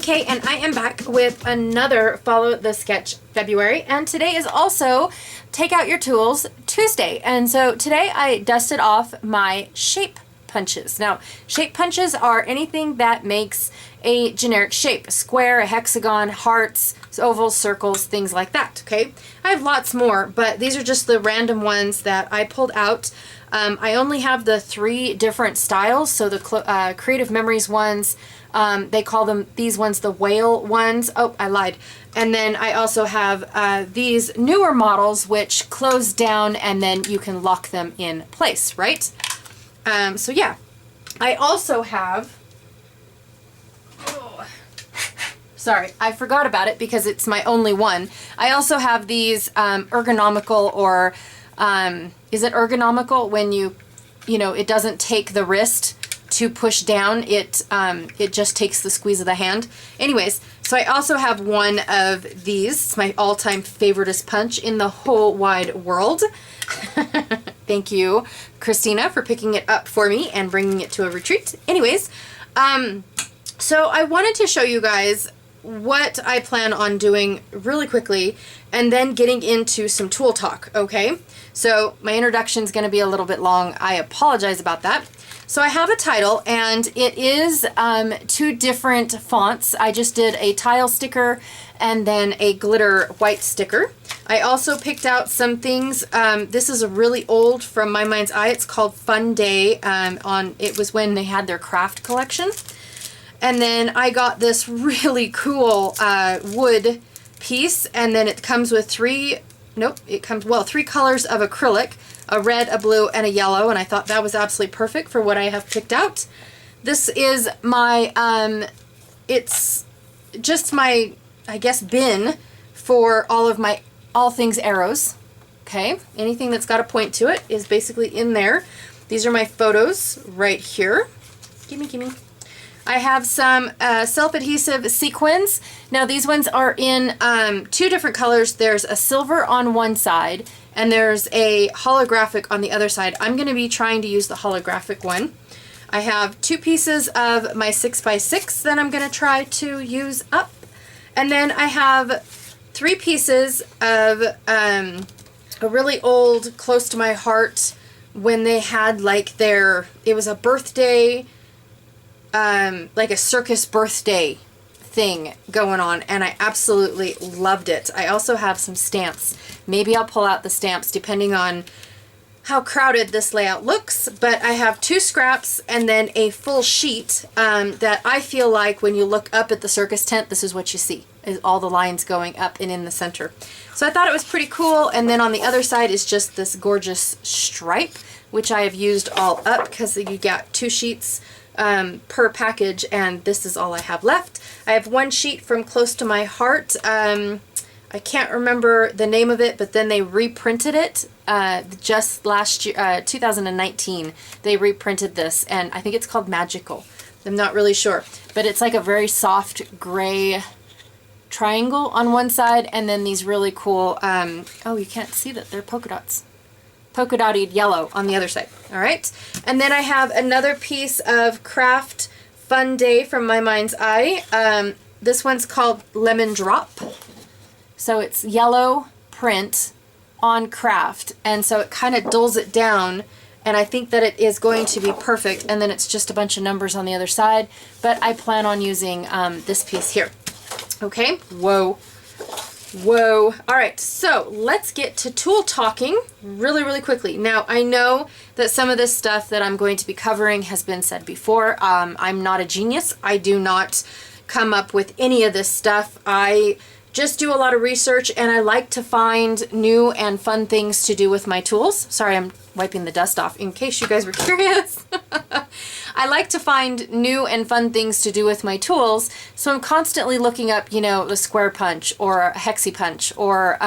Kay, and I am back with another Follow the Sketch February, and today is also Take Out Your Tools Tuesday. And so today I dusted off my shape punches. Now, shape punches are anything that makes a generic shape: a square, a hexagon, hearts, ovals, circles, things like that, okay? I have lots more, but these are just the random ones that I pulled out. I only have the 3 different styles, so the Creative Memories ones, they call them, these ones, the whale ones. Oh, I lied. And then I also have these newer models which close down and then you can lock them in place, right? So yeah, I also have, sorry, I forgot about it because it's my only one. I also have these ergonomical, or is it ergonomical when you know, it doesn't take the wrist to push down, it just takes the squeeze of the hand. Anyways, so I also have one of these. It's my all-time favoriteest punch in the whole wide world. Thank you, Christina, for picking it up for me and bringing it to a retreat. Anyways, so I wanted to show you guys what I plan on doing really quickly and then getting into some tool talk, okay? So my introduction is going to be a little bit long. I apologize about that. So I have a title, and it is 2 different fonts. I just did a tile sticker and then a glitter white sticker. I also picked out some things. This is a really old from My Mind's Eye. It's called Fun Day. It was when they had their craft collection. And then I got this really cool wood piece, and then it comes with 3 colors of acrylic: a red, a blue, and a yellow, and I thought that was absolutely perfect for what I have picked out. This is my, it's just my, I guess, bin for all things arrows, okay? Anything that's got a point to it is basically in there. These are my photos right here. Gimme. I have some self-adhesive sequins. Now these ones are in 2 different colors. There's a silver on one side and there's a holographic on the other side. I'm going to be trying to use the holographic one. I have 2 pieces of my 6x6 that I'm going to try to use up. And then I have 3 pieces of a really old, close to my heart, when they had like it was a birthday, like a circus birthday thing going on, and I absolutely loved it. I also have some stamps. Maybe I'll pull out the stamps depending on how crowded this layout looks, but I have 2 scraps and then a full sheet that I feel like when you look up at the circus tent, this is what you see, is all the lines going up and in the center. So I thought it was pretty cool. And then on the other side is just this gorgeous stripe, which I have used all up because you got 2 sheets per package, and this is all I have left. I have 1 sheet from Close to My Heart. I can't remember the name of it, but then they reprinted it just last year, 2019. They reprinted this, and I think it's called Magical. I'm not really sure, but it's like a very soft gray triangle on one side, and then these really cool, oh, you can't see that, they're polka dots. Polka dotted yellow on the other side. All right. And then I have another piece of Craft Fun Day from My Mind's Eye. This one's called Lemon Drop. So it's yellow print on craft. And so it kind of dulls it down. And I think that it is going to be perfect. And then it's just a bunch of numbers on the other side. But I plan on using this piece here. Okay. Whoa. Whoa. All right, so let's get to tool talking really quickly. Now, I know that some of this stuff that I'm going to be covering has been said before. I'm not a genius. I do not come up with any of this stuff. I just do a lot of research, and I like to find new and fun things to do with my tools. Sorry, I'm wiping the dust off in case you guys were curious. I like to find new and fun things to do with my tools, so I'm constantly looking up, you know, the square punch or a hexie punch or,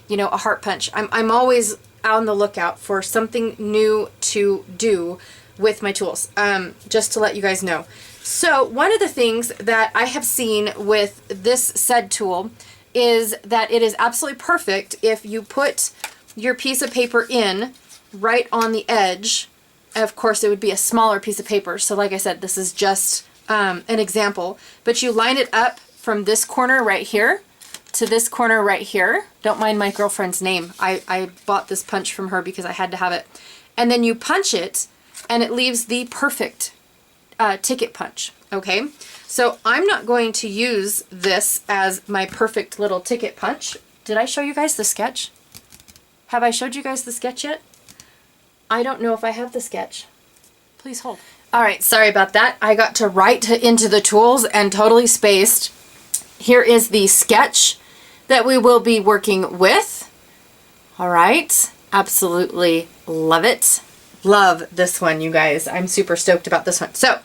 you know, a heart punch. I'm always on the lookout for something new to do with my tools, just to let you guys know. So one of the things that I have seen with this said tool is that it is absolutely perfect if you put your piece of paper in right on the edge. Of course, it would be a smaller piece of paper. So like I said, this is just an example, but you line it up from this corner right here to this corner right here. Don't mind my girlfriend's name. I bought this punch from her because I had to have it. And then you punch it and it leaves the perfect ticket punch, okay? So I'm not going to use this as my perfect little ticket punch. Did I show you guys the sketch? Have I showed you guys the sketch yet? I don't know if I have the sketch. Please hold. All right, sorry about that. I got to right into the tools and totally spaced. Here is the sketch that we will be working with. All right, absolutely love it. Love this one, you guys. I'm super stoked about this one. So,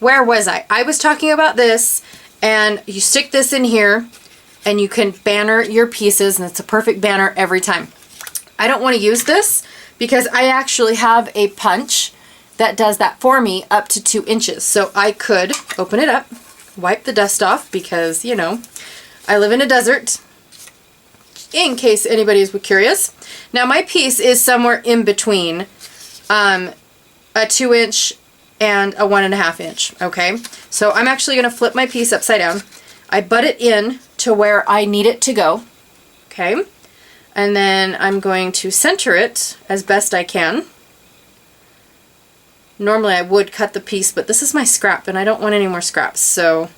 where was I? I was talking about this, and you stick this in here, and you can banner your pieces, and it's a perfect banner every time. I don't want to use this because I actually have a punch that does that for me up to 2 inches. So I could open it up, wipe the dust off because, you know, I live in a desert, in case anybody's curious. Now my piece is somewhere in between a 2-inch and a 1.5 inch, okay? So I'm actually gonna flip my piece upside down. I butt it in to where I need it to go, okay? And then I'm going to center it as best I can. Normally I would cut the piece, but this is my scrap and I don't want any more scraps, so.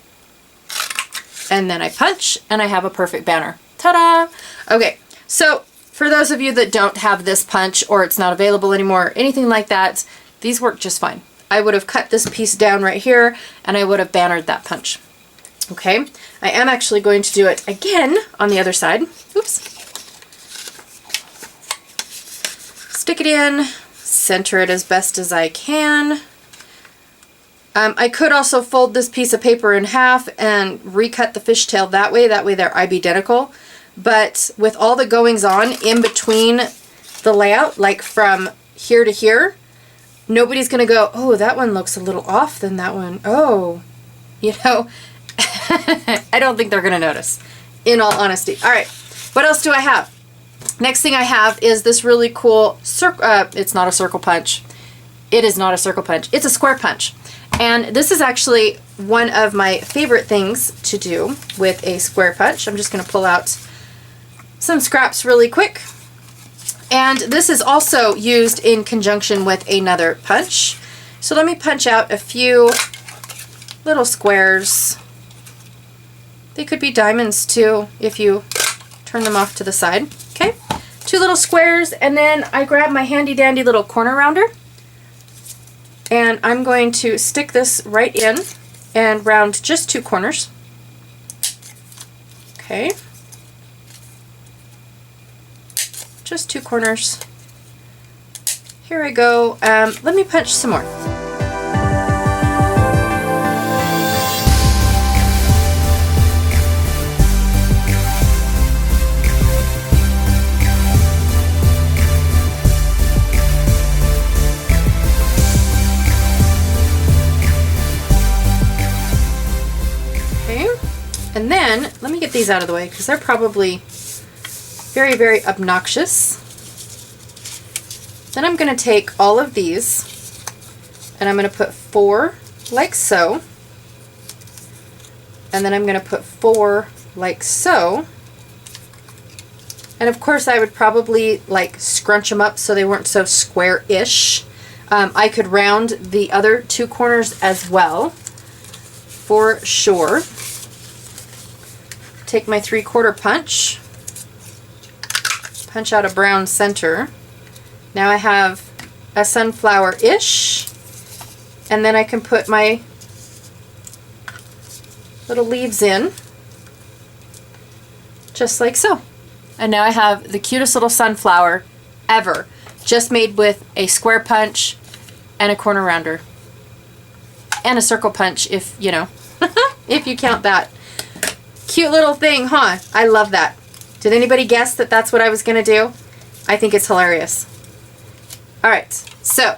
And then I punch and I have a perfect banner. Ta-da! Okay, so for those of you that don't have this punch or it's not available anymore, or anything like that, these work just fine. I would have cut this piece down right here and I would have bannered that punch. Okay, I am actually going to do it again on the other side. Oops. Stick it in, center it as best as I can. I could also fold this piece of paper in half and recut the fishtail that way they're identical. But with all the goings on in between the layout, like from here to here, nobody's gonna go, oh, that one looks a little off than that one. Oh, you know, I don't think they're gonna notice, in all honesty. All right, what else do I have? Next thing I have is this really cool circle. It's not a circle punch. It is not a circle punch. It's a square punch. And this is actually one of my favorite things to do with a square punch. I'm just going to pull out some scraps really quick. And this is also used in conjunction with another punch. So let me punch out a few little squares. They could be diamonds too if you turn them off to the side. Okay, 2 little squares, and then I grab my handy dandy little corner rounder and I'm going to stick this right in and round just 2 corners. Okay, just 2 corners. Here I go. Let me punch some more. And then, let me get these out of the way because they're probably very, very obnoxious. Then I'm going to take all of these and I'm going to put 4 like so. And then I'm going to put 4 like so. And of course I would probably like scrunch them up so they weren't so square-ish. I could round the other 2 corners as well, for sure. Take my 3/4 punch, punch out a brown center. Now I have a sunflower-ish, and then I can put my little leaves in, just like so. And now I have the cutest little sunflower ever, just made with a square punch and a corner rounder. And a circle punch if, you know, if you count that. Cute little thing, huh? I love that. Did anybody guess that that's what I was going to do? I think it's hilarious. Alright, so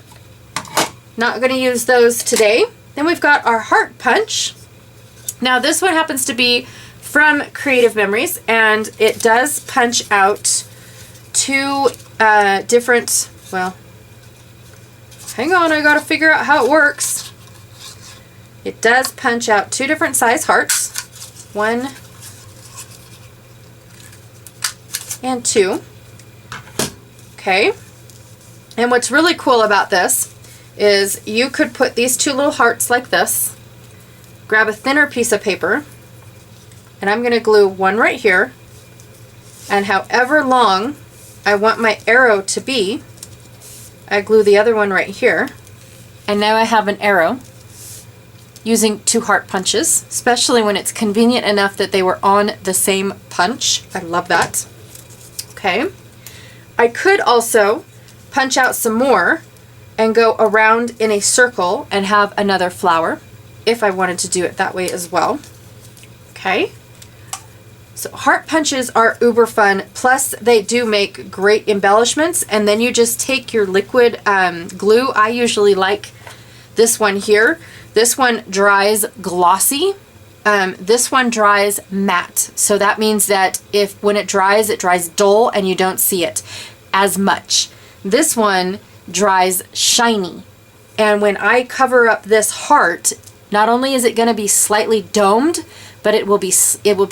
not going to use those today. Then we've got our heart punch. Now this one happens to be from Creative Memories, and it does punch out 2 different, well, hang on, I gotta figure out how it works. it does punch out 2 different size hearts. 1 and 2. Okay. And what's really cool about this is you could put these 2 little hearts like this, grab a thinner piece of paper, and I'm going to glue one right here, and however long I want my arrow to be, I glue the other one right here, and now I have an arrow using 2 heart punches, especially when it's convenient enough that they were on the same punch. I love that. Okay. I could also punch out some more and go around in a circle and have another flower if I wanted to do it that way as well. Okay. So heart punches are uber fun, plus they do make great embellishments, and then you just take your liquid glue. I usually like this one here. This one dries glossy. This one dries matte. So that means that when it dries dull and you don't see it as much. This one dries shiny. And when I cover up this heart, not only is it going to be slightly domed, but it will be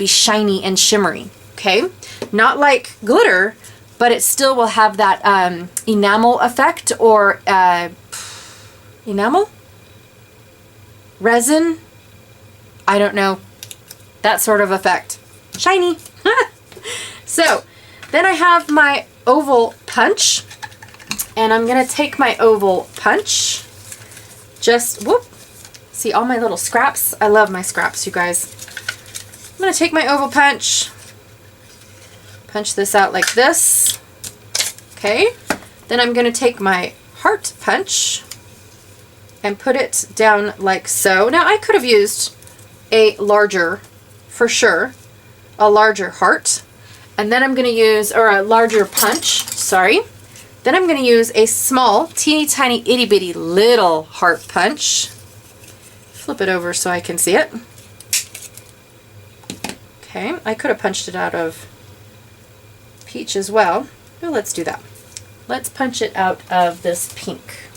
shiny and shimmery. Okay? Not like glitter, but it still will have that enamel effect, or enamel? Resin? I don't know. That sort of effect. Shiny. So, then I have my oval punch, and I'm going to take my oval punch, just, whoop, see all my little scraps? I love my scraps, you guys. I'm going to take my oval punch, punch this out like this, okay? Then I'm going to take my heart punch and put it down like so. Now I could have used a larger, for sure, a larger heart, and then I'm going to use, or a larger punch, sorry. Then I'm going to use a small, teeny tiny, itty bitty little heart punch. Flip it over so I can see it. Okay, I could have punched it out of peach as well. Well, let's do that. Let's punch it out of this pink.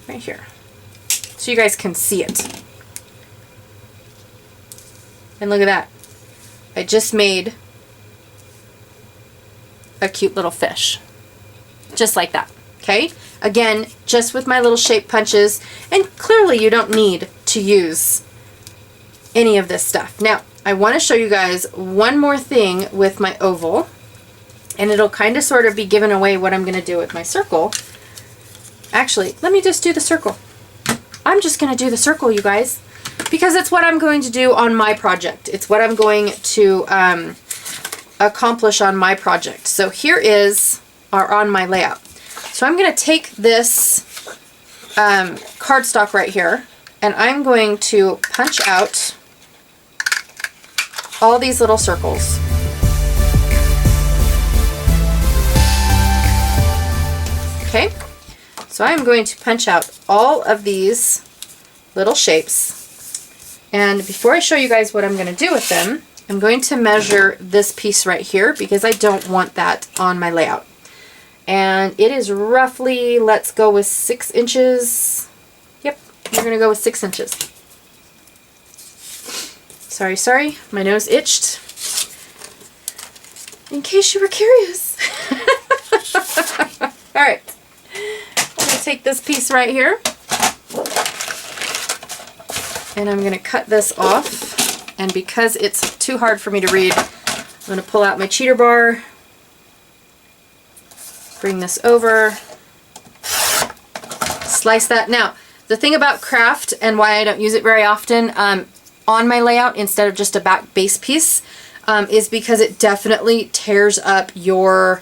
Right here. So you guys can see it. And look at that. I just made a cute little fish. Just like that. Okay? Again, just with my little shape punches. And clearly you don't need to use any of this stuff. Now, I want to show you guys one more thing with my oval, and it'll kind of sort of be giving away what I'm going to do with my circle. Actually, let me just do the circle. I'm just going to do the circle, you guys, because it's what I'm going to do on my project. It's what I'm going to accomplish on my project. So here is on my layout. So I'm going to take this cardstock right here, and I'm going to punch out all these little circles. Okay, so I'm going to punch out all of these little shapes, and before I show you guys what I'm going to do with them, I'm going to measure this piece right here because I don't want that on my layout. And it is roughly, let's go with 6 inches. Yep, we're going to go with 6 inches. Sorry, my nose itched. In case you were curious. Alright, I'm going to take this piece right here, and I'm going to cut this off, and because it's too hard for me to read, I'm going to pull out my cheater bar, bring this over, slice that. Now, the thing about craft and why I don't use it very often, on my layout instead of just a back base piece, is because it definitely tears up your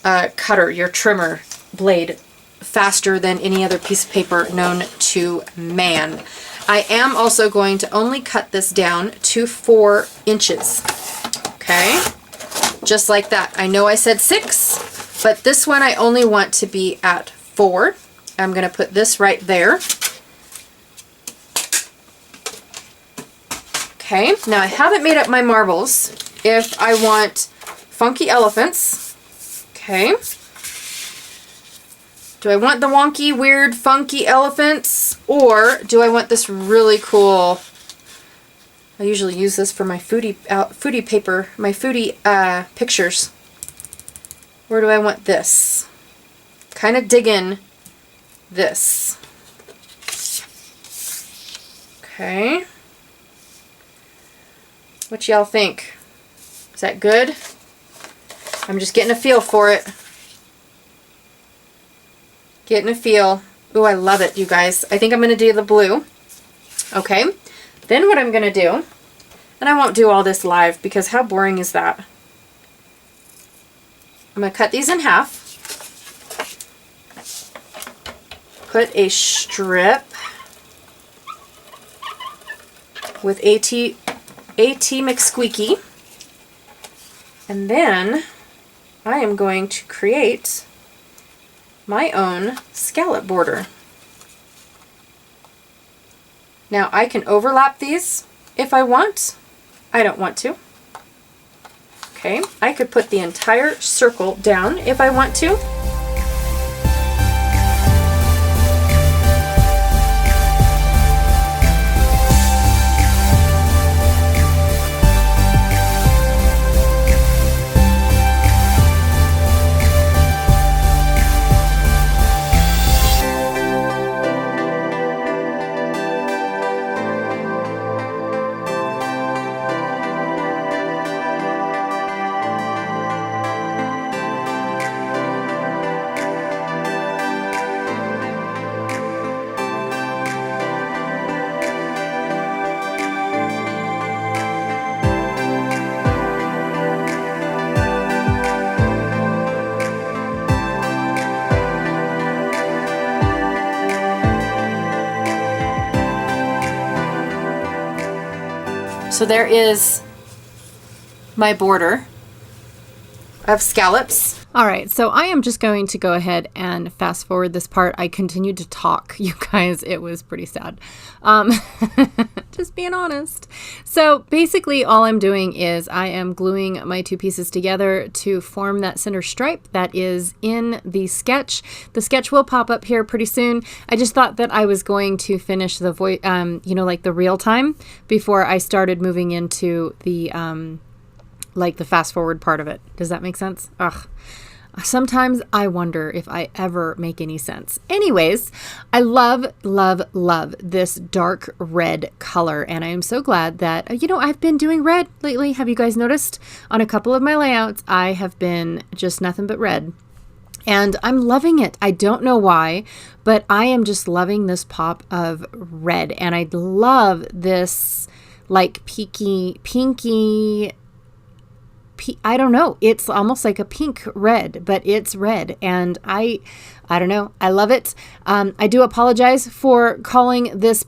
cutter, your trimmer blade, faster than any other piece of paper known to man. I am also going to only cut this down to 4 inches. Okay, just like that. I know I said 6, but this one I only want to be at 4. I'm going to put this right there. Okay, now I haven't made up my marbles. If I want funky elephants, okay. Do I want the wonky, weird, funky elephants? Or do I want this really cool, I usually use this for my foodie paper, my foodie pictures. Where do I want this? Kind of digging this. Okay. What y'all think? Is that good? I'm just getting a feel for it. Getting a feel. Ooh, I love it, you guys. I think I'm going to do the blue. Okay. Then what I'm going to do, and I won't do all this live because how boring is that? I'm going to cut these in half. Put a strip with AT McSqueaky. And then I am going to create my own scallop border. Now I can overlap these if I want. I don't want to. Okay, I could put the entire circle down if I want to. So there is my border of scallops. All right, so I am just going to go ahead and fast forward this part. I continued to talk, you guys. It was pretty sad. Just being honest. So basically all I'm doing is I am gluing my two pieces together to form that center stripe that is in the sketch. The sketch will pop up here pretty soon. I just thought that I was going to finish the voice, you know, like the real time before I started moving into the, like the fast forward part of it. Does that make sense? Ugh. Sometimes I wonder if I ever make any sense. Anyways, I love, love, love this dark red color. And I am so glad that, you know, I've been doing red lately. Have you guys noticed? On a couple of my layouts, I have been just nothing but red. And I'm loving it. I don't know why, but I am just loving this pop of red. And I love this like pinky, I don't know. It's almost like a pink red, but it's red. And I don't know. I love it. I do apologize for calling this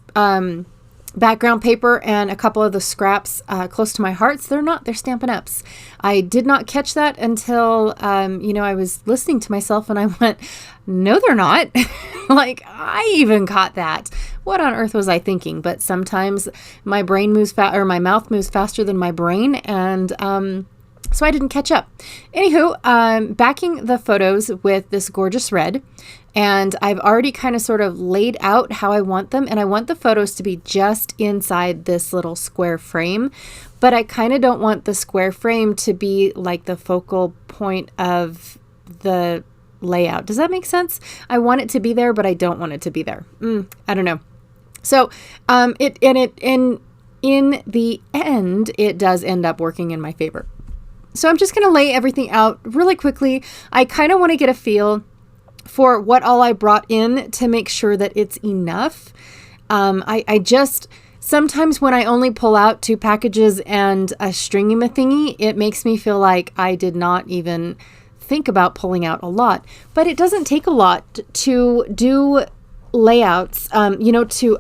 background paper and a couple of the scraps close to my hearts. They're not. They're Stampin' Ups. I did not catch that until, you know, I was listening to myself and I went, no, they're not. Like, I even caught that. What on earth was I thinking? But sometimes my brain moves or my mouth moves faster than my brain. And, so I didn't catch up. Anywho, backing the photos with this gorgeous red, and I've already kind of sort of laid out how I want them, and I want the photos to be just inside this little square frame, but I kind of don't want the square frame to be like the focal point of the layout. Does that make sense? I want it to be there, but I don't want it to be there. I don't know. So, in the end, it does end up working in my favor. So I'm just going to lay everything out really quickly. I kind of want to get a feel for what all I brought in to make sure that it's enough. I just, sometimes when I only pull out 2 packages and a stringy-ma-thingy, it makes me feel like I did not even think about pulling out a lot. But it doesn't take a lot to do layouts, you know, to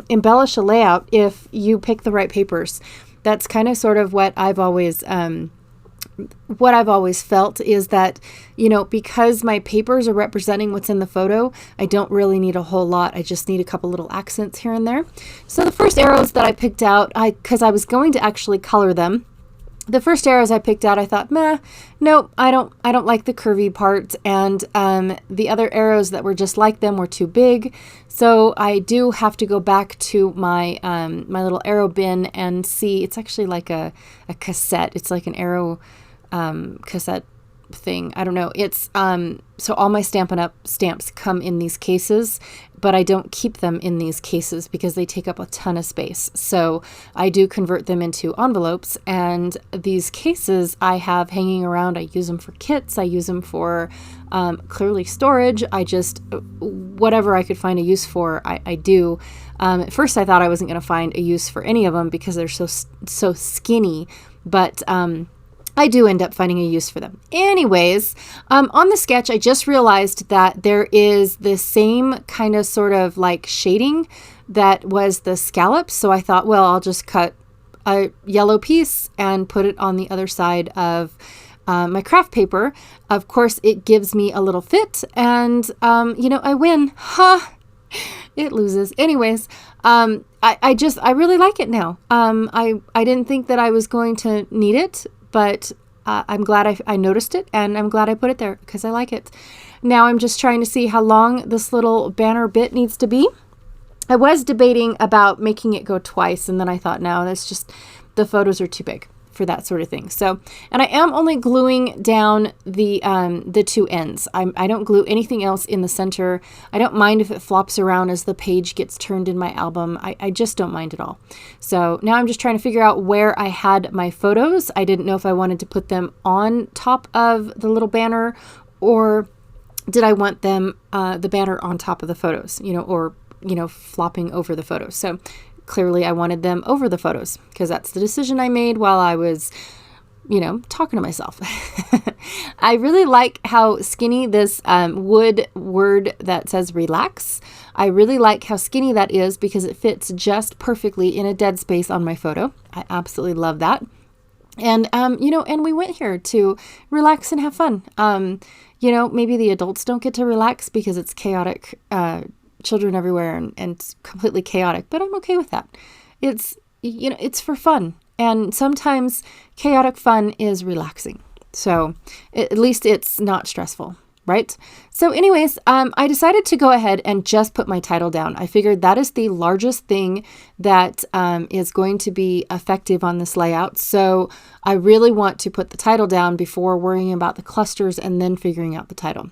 embellish a layout if you pick the right papers. That's kind of sort of what I've always felt is that, you know, because my papers are representing what's in the photo, I don't really need a whole lot. I just need a couple little accents here and there. So the first arrows that I picked out, because I was going to actually color them, the first arrows I picked out, I thought, meh, nope, I don't like the curvy part. And the other arrows that were just like them were too big. So I do have to go back to my my little arrow bin and see. It's actually like a cassette. It's like an arrow cassette thing. I don't know. It's so all my Stampin' Up! Stamps come in these cases, but I don't keep them in these cases because they take up a ton of space. So I do convert them into envelopes, and these cases I have hanging around. I use them for kits. I use them for clearly storage. I just, whatever I could find a use for, I do. At first I thought I wasn't going to find a use for any of them because they're so skinny, but I do end up finding a use for them. Anyways, on the sketch, I just realized that there is the same kind of sort of like shading that was the scallops. So I thought, well, I'll just cut a yellow piece and put it on the other side of my craft paper. Of course, it gives me a little fit, and I win. Ha! It loses. Anyways, I really like it now. I didn't think that I was going to need it, but I'm glad I noticed it, and I'm glad I put it there because I like it. Now I'm just trying to see how long this little banner bit needs to be. I was debating about making it go twice, and then I thought, no, that's just, the photos are too big for that sort of thing. So, and I am only gluing down the two ends. I don't glue anything else in the center. I don't mind if it flops around as the page gets turned in my album. I just don't mind at all. So now I'm just trying to figure out where I had my photos. I didn't know if I wanted to put them on top of the little banner, or did I want them, the banner on top of the photos, or flopping over the photos. So clearly I wanted them over the photos because that's the decision I made while I was, talking to myself. I really like how skinny this wood word that says relax. I really like how skinny that is because it fits just perfectly in a dead space on my photo. I absolutely love that. And, and we went here to relax and have fun. Maybe the adults don't get to relax because it's chaotic, children everywhere and completely chaotic, but I'm okay with that. It's for fun, and sometimes chaotic fun is relaxing. So at least it's not stressful, right? So anyways, I decided to go ahead and just put my title down. I figured that is the largest thing that is going to be effective on this layout. So I really want to put the title down before worrying about the clusters and then figuring out the title.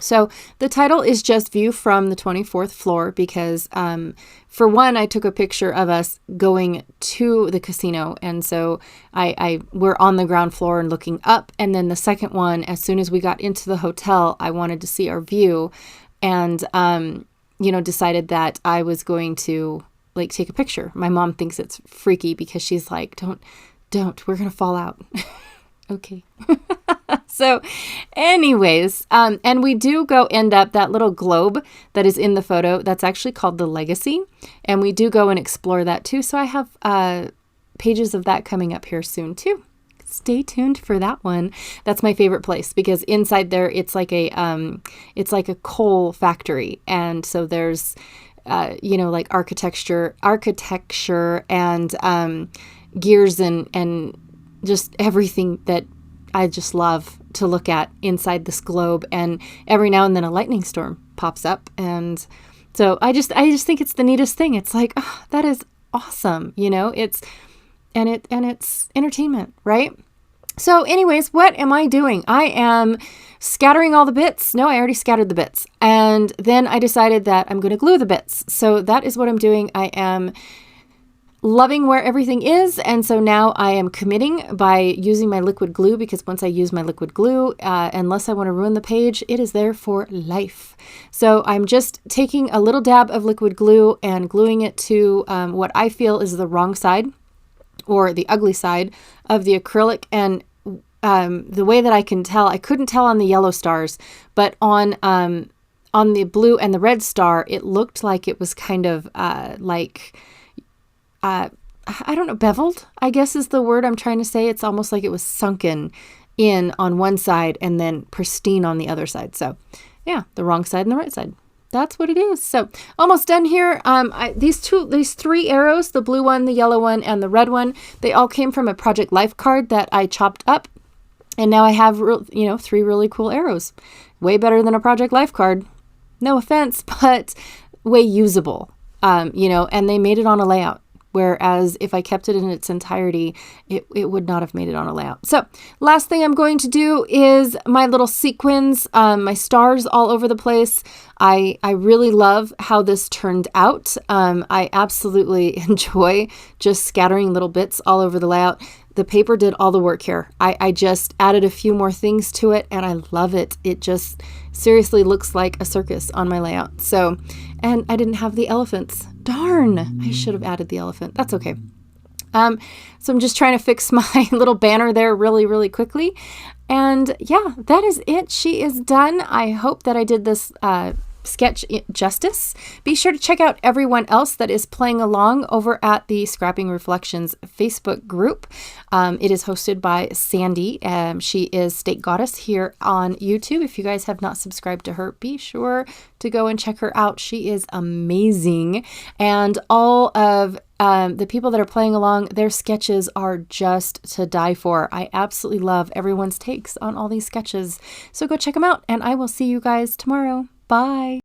So the title is just view from the 24th floor because, for one, I took a picture of us going to the casino. And so we're on the ground floor and looking up. And then the second one, as soon as we got into the hotel, I wanted to see our view and, decided that I was going to take a picture. My mom thinks it's freaky because she's like, don't, we're going to fall out. Okay. So anyways, and we do go end up that little globe that is in the photo. That's actually called the Legacy. And we do go and explore that too. So I have pages of that coming up here soon too. Stay tuned for that one. That's my favorite place because inside there, it's like a coal factory. And so there's, architecture and gears and just everything that I just love to look at inside this globe. And every now and then a lightning storm pops up. And so I just think it's the neatest thing. It's like, oh, that is awesome. It's entertainment, right? So anyways, what am I doing? I am scattering all the bits. No, I already scattered the bits. And then I decided that I'm going to glue the bits. So that is what I'm doing. I am loving where everything is. And so now I am committing by using my liquid glue because once I use my liquid glue, unless I want to ruin the page, it is there for life. So I'm just taking a little dab of liquid glue and gluing it to what I feel is the wrong side or the ugly side of the acrylic. And the way that I can tell, I couldn't tell on the yellow stars, but on the blue and the red star, it looked like it was kind of I don't know, beveled, I guess is the word I'm trying to say. It's almost like it was sunken in on one side and then pristine on the other side. So yeah, the wrong side and the right side. that's what it is. So almost done here. These 3 arrows, the blue one, the yellow one, and the red one, they all came from a Project Life card that I chopped up. And now I have, 3 really cool arrows. Way better than a Project Life card. No offense, but way usable. And they made it on a layout. Whereas if I kept it in its entirety, it would not have made it on a layout. So last thing I'm going to do is my little sequins, my stars all over the place. I really love how this turned out. I absolutely enjoy just scattering little bits all over the layout. The paper did all the work here. I just added a few more things to it and I love it. It just seriously looks like a circus on my layout. So, and I didn't have the elephants. Darn, I should have added the elephant. That's okay. So I'm just trying to fix my little banner there really, really quickly. And yeah, that is it. She is done. I hope that I did this sketch justice. Be sure to check out everyone else that is playing along over at the Scrapping Reflections Facebook group. It is hosted by Sandy. She is State Goddess here on YouTube. If you guys have not subscribed to her, be sure to go and check her out. She is amazing. And all of the people that are playing along, their sketches are just to die for. I absolutely love everyone's takes on all these sketches. So go check them out and I will see you guys tomorrow. Bye.